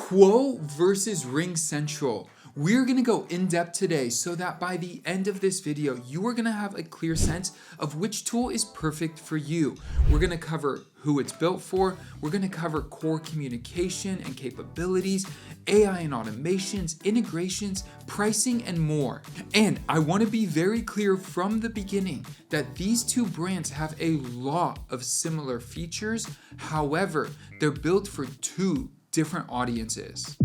Quo versus RingCentral. We're gonna go in depth today so that by the end of this video, you are gonna have a clear sense of which tool is perfect for you. We're gonna cover who it's built for, we're gonna cover core communication and capabilities, AI and automations, integrations, pricing, and more. And I wanna be very clear from the beginning that these two brands have a lot of similar features. However, they're built for two different audiences.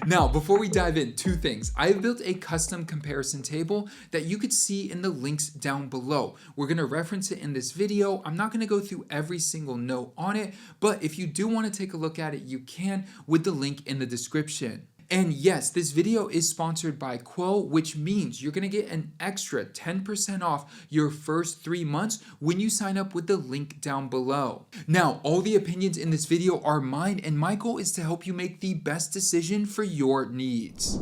Now, before we dive in, two things. I've built a custom comparison table that you could see in the links down below. We're gonna reference it in this video. I'm not gonna go through every single note on it, but if you do wanna take a look at it, you can with the link in the description. And yes, this video is sponsored by Quo, which means you're gonna get an extra 10% off your first 3 months when you sign up with the link down below. Now, all the opinions in this video are mine, and my goal is to help you make the best decision for your needs.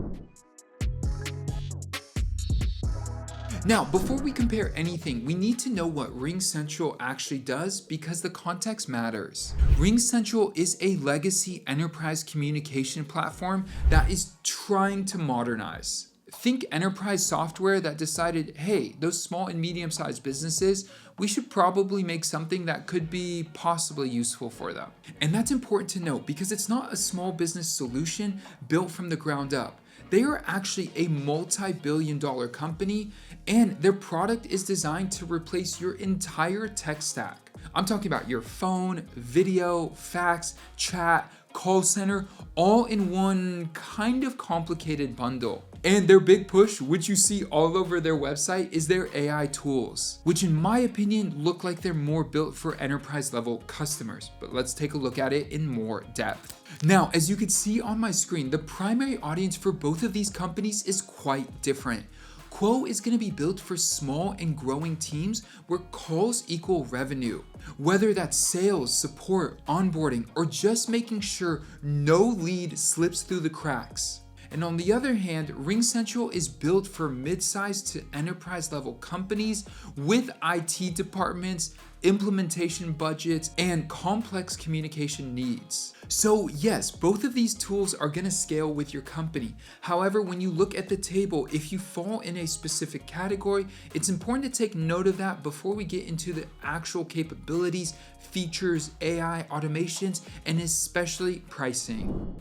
Now, before we compare anything, we need to know what RingCentral actually does because the context matters. RingCentral is a legacy enterprise communication platform that is trying to modernize. Think enterprise software that decided, hey, those small and medium-sized businesses, we should probably make something that could be possibly useful for them. And that's important to note because it's not a small business solution built from the ground up. They are actually a multi-billion-dollar company, and their product is designed to replace your entire tech stack. I'm talking about your phone, video, fax, chat, call center, all in one kind of complicated bundle. And their big push, which you see all over their website, is their AI tools, which in my opinion look like they're more built for enterprise level customers. But let's take a look at it in more depth. Now, as you can see on my screen, the primary audience for both of these companies is quite different. Quo is going to be built for small and growing teams where calls equal revenue. Whether that's sales, support, onboarding, or just making sure no lead slips through the cracks. And on the other hand, RingCentral is built for mid-sized to enterprise level companies with IT departments, implementation budgets, and complex communication needs. So yes, both of these tools are gonna scale with your company. However, when you look at the table, if you fall in a specific category, it's important to take note of that before we get into the actual capabilities, features, AI, automations, and especially pricing.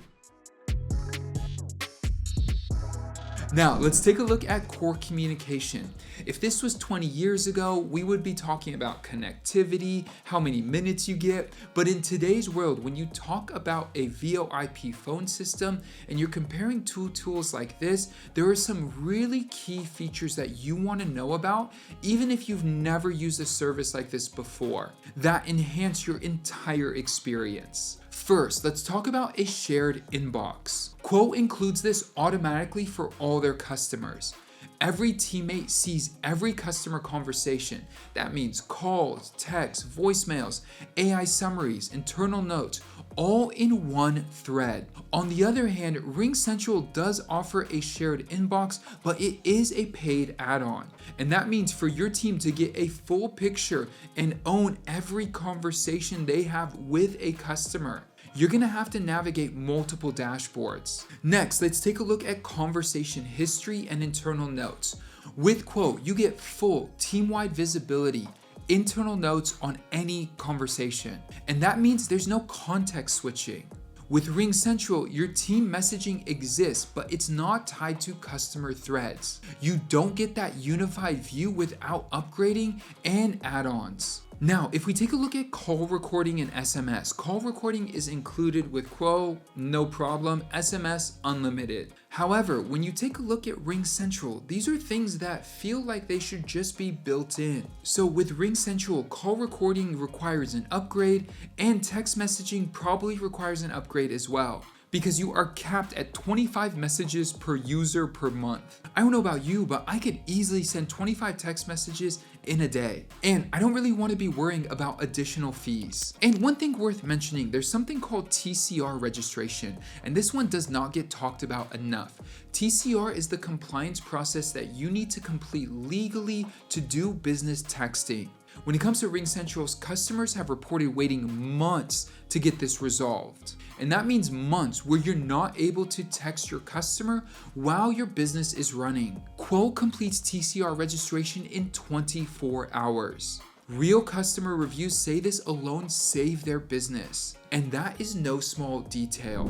Now, let's take a look at core communication. If this was 20 years ago, we would be talking about connectivity, how many minutes you get, but in today's world, when you talk about a VoIP phone system and you're comparing two tools like this, there are some really key features that you want to know about, even if you've never used a service like this before, that enhance your entire experience. First, let's talk about a shared inbox. Quo includes this automatically for all their customers. Every teammate sees every customer conversation. That means calls, texts, voicemails, AI summaries, internal notes, all in one thread. On the other hand, RingCentral does offer a shared inbox, but it is a paid add-on. And that means for your team to get a full picture and own every conversation they have with a customer, you're gonna have to navigate multiple dashboards. Next, let's take a look at conversation history and internal notes. With Quo, you get full team-wide visibility, internal notes on any conversation. And that means there's no context switching. With RingCentral, your team messaging exists, but it's not tied to customer threads. You don't get that unified view without upgrading and add-ons. Now, if we take a look at call recording and SMS, call recording is included with Quo, no problem, SMS unlimited. However, when you take a look at RingCentral, these are things that feel like they should just be built in. So with RingCentral, call recording requires an upgrade, and text messaging probably requires an upgrade as well, because you are capped at 25 messages per user per month. I don't know about you, but I could easily send 25 text messages in a day. And I don't really want to be worrying about additional fees. And one thing worth mentioning, there's something called TCR registration, and this one does not get talked about enough. TCR is the compliance process that you need to complete legally to do business texting. When it comes to RingCentral's, customers have reported waiting months to get this resolved. And that means months where you're not able to text your customer while your business is running. Quo completes TCR registration in 24 hours. Real customer reviews say this alone saved their business. And that is no small detail.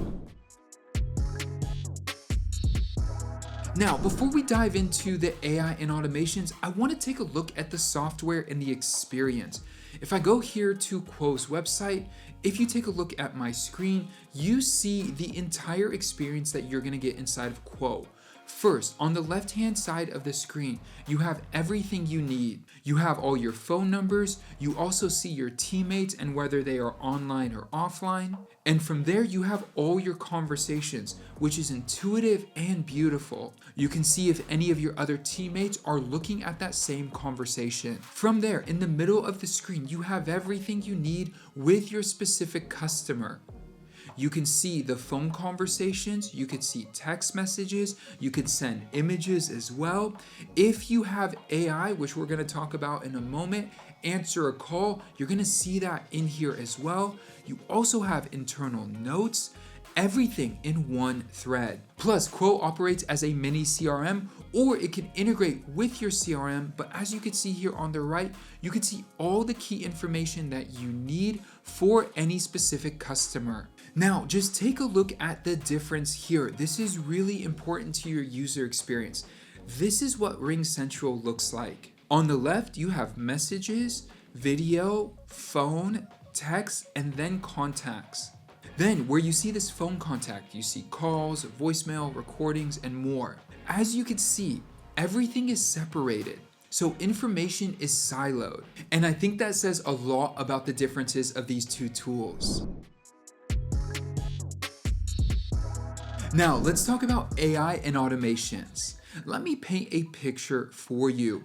Now, before we dive into the AI and automations, I want to take a look at the software and the experience. If I go here to Quo's website, if you take a look at my screen, you see the entire experience that you're going to get inside of Quo. First, on the left-hand side of the screen, you have everything you need. You have all your phone numbers. You also see your teammates and whether they are online or offline. And from there, you have all your conversations, which is intuitive and beautiful. You can see if any of your other teammates are looking at that same conversation. From there, in the middle of the screen, you have everything you need with your specific customer. You can see the phone conversations, you could see text messages, you could send images as well. If you have AI, which we're going to talk about in a moment, answer a call, you're going to see that in here as well. You also have internal notes, everything in one thread. Plus, Quo operates as a mini CRM, or it can integrate with your CRM, but as you can see here on the right, you can see all the key information that you need for any specific customer. Now, just take a look at the difference here. This is really important to your user experience. This is what RingCentral looks like. On the left, you have messages, video, phone, text, and then contacts. Then, where you see this phone contact, you see calls, voicemail, recordings, and more. As you can see, everything is separated. So information is siloed. And I think that says a lot about the differences of these two tools. Now, let's talk about AI and automations. Let me paint a picture for you.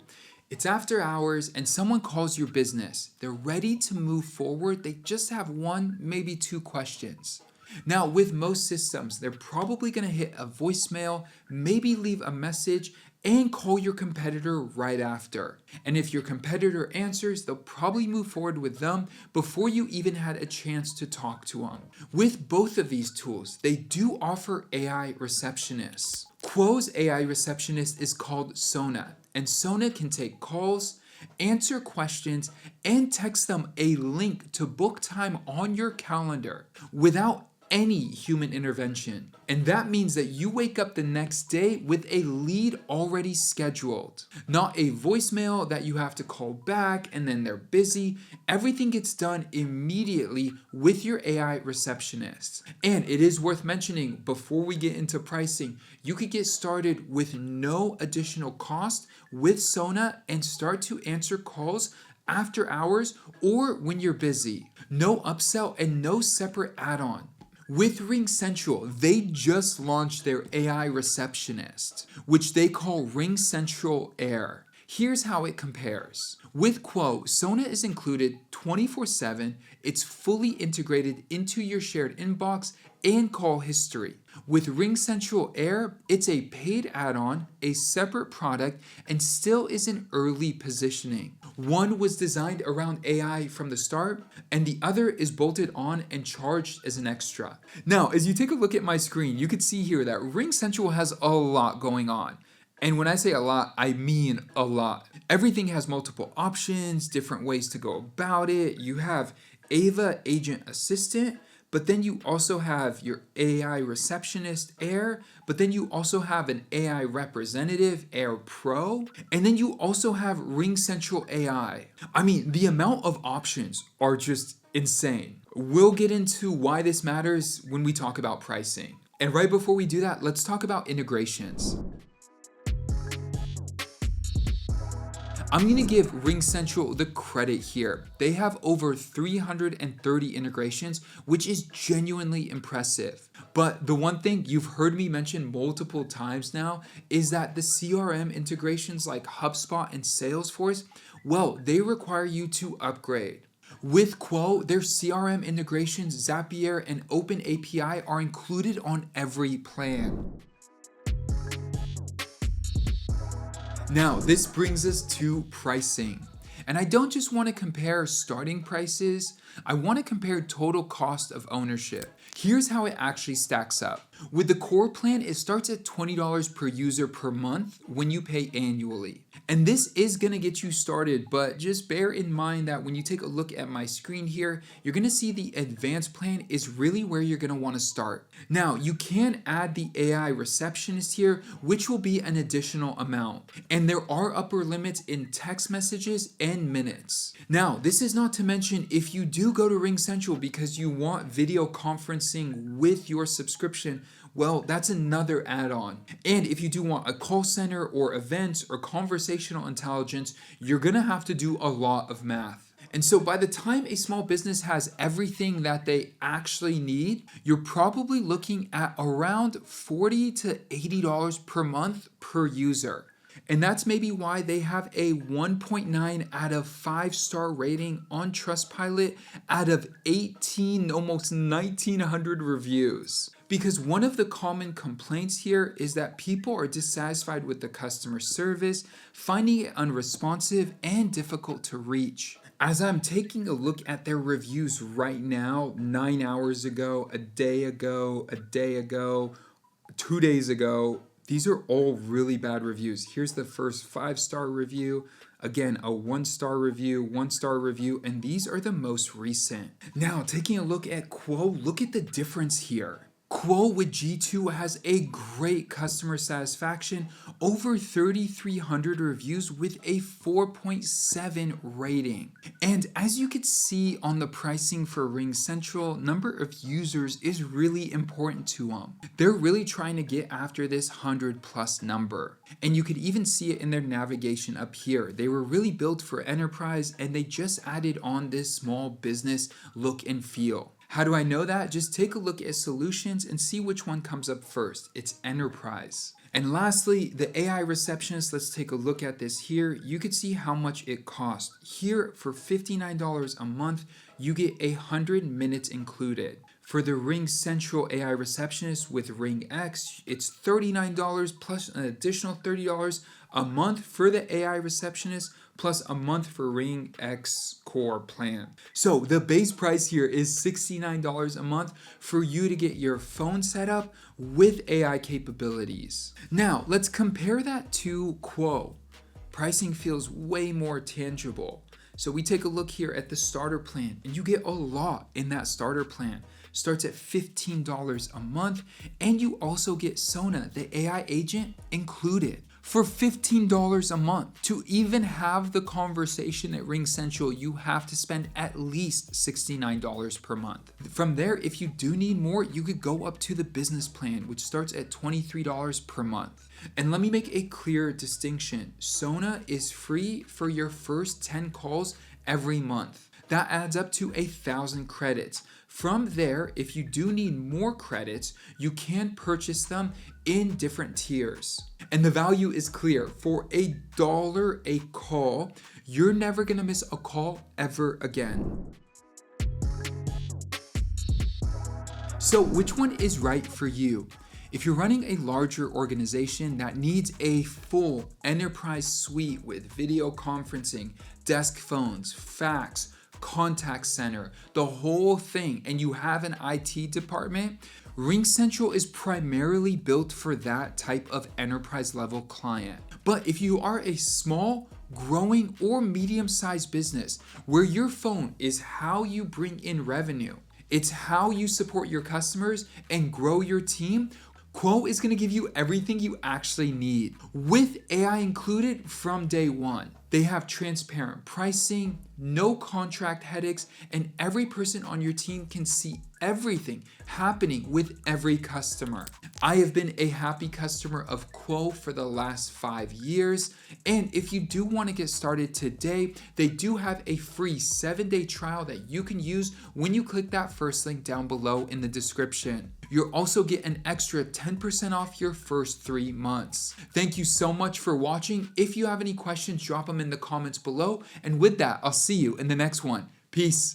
It's after hours and someone calls your business. They're ready to move forward. They just have one, maybe two questions. Now, with most systems, they're probably going to hit a voicemail, maybe leave a message, and call your competitor right after. And if your competitor answers, they'll probably move forward with them before you even had a chance to talk to them. With both of these tools, they do offer AI receptionists. Quo's AI receptionist is called Sona, and Sona can take calls, answer questions, and text them a link to book time on your calendar without any human intervention. And that means that you wake up the next day with a lead already scheduled, not a voicemail that you have to call back and then they're busy. Everything gets done immediately with your AI receptionist. And it is worth mentioning before we get into pricing, you could get started with no additional cost with Sona and start to answer calls after hours or when you're busy. No upsell and no separate add-on. With RingCentral, they just launched their AI receptionist, which they call RingCentral Air. Here's how it compares. With Quo, Sona is included 24/7, it's fully integrated into your shared inbox and call history. With RingCentral Air, it's a paid add-on, a separate product, and still is in early positioning. One was designed around AI from the start, and the other is bolted on and charged as an extra. Now, as you take a look at my screen, you can see here that RingCentral has a lot going on. And when I say a lot, I mean a lot. Everything has multiple options, different ways to go about it. You have Ava Agent Assistant, but then you also have your AI Receptionist Air, but then you also have an AI Representative Air Pro, and then you also have RingCentral AI. I mean, the amount of options are just insane. We'll get into why this matters when we talk about pricing. And right before we do that, let's talk about integrations. I'm going to give RingCentral the credit here. They have over 330 integrations, which is genuinely impressive. But the one thing you've heard me mention multiple times now is that the CRM integrations like HubSpot and Salesforce, well, they require you to upgrade. With Quo, their CRM integrations, Zapier, and Open API are included on every plan. Now, this brings us to pricing. And I don't just want to compare starting prices, I want to compare total cost of ownership. Here's how it actually stacks up. With the core plan, it starts at $20 per user per month when you pay annually. And this is going to get you started, but just bear in mind that when you take a look at my screen here, you're going to see the advanced plan is really where you're going to want to start. Now, you can add the AI receptionist here, which will be an additional amount. And there are upper limits in text messages and minutes. Now, this is not to mention if you do go to RingCentral because you want video conferencing with your subscription, well, that's another add-on. And if you do want a call center or events or conversational intelligence, you're gonna have to do a lot of math. And so by the time a small business has everything that they actually need, you're probably looking at around $40 to $80 per month per user. And that's maybe why they have a 1.9 out of 5-star rating on Trustpilot out of 18, almost 1,900 reviews. Because one of the common complaints here is that people are dissatisfied with the customer service, finding it unresponsive and difficult to reach. As I'm taking a look at their reviews right now, 9 hours ago, a day ago, 2 days ago, these are all really bad reviews. Here's the first 5-star review. Again, a 1-star review, 1-star review, and these are the most recent. Now, taking a look at Quo, look at the difference here. Quo with G2 has a great customer satisfaction, over 3,300 reviews with a 4.7 rating. And as you can see on the pricing for RingCentral, number of users is really important to them. They're really trying to get after this 100+ number. And you could even see it in their navigation up here. They were really built for enterprise and they just added on this small business look and feel. How do I know that? Just take a look at solutions and see which one comes up first. It's enterprise. And lastly, the AI receptionist, let's take a look at this here. You can see how much it costs. Here for $59 a month, you get 100 minutes included. For the RingCentral AI receptionist with RingX, it's $39 plus an additional $30 a month for the AI receptionist plus a month for RingX core plan. So the base price here is $69 a month for you to get your phone set up with AI capabilities. Now let's compare that to Quo. Pricing feels way more tangible. So we take a look here at the starter plan and you get a lot in that starter plan. Starts at $15 a month and you also get Sona, the AI agent, included for $15 a month. To even have the conversation at RingCentral, you have to spend at least $69 per month. From there, if you do need more, you could go up to the business plan, which starts at $23 per month. And let me make a clear distinction. Sona is free for your first 10 calls every month. That adds up to 1,000 credits. From there, if you do need more credits, you can purchase them in different tiers. And the value is clear. For $1 a call, you're never gonna miss a call ever again. So which one is right for you? If you're running a larger organization that needs a full enterprise suite with video conferencing, desk phones, fax, contact center, the whole thing, and you have an IT department, RingCentral is primarily built for that type of enterprise level client. But if you are a small, growing, or medium-sized business where your phone is how you bring in revenue, it's how you support your customers and grow your team, Quo is going to give you everything you actually need with AI included from day one. They have transparent pricing, no contract headaches, and every person on your team can see everything happening with every customer. I have been a happy customer of Quo for the last 5 years, and if you do want to get started today, they do have a free 7-day trial that you can use when you click that first link down below in the description. You'll also get an extra 10% off your first 3 months. Thank you so much for watching. If you have any questions, drop them in the comments below. And with that, I'll see you in the next one. Peace.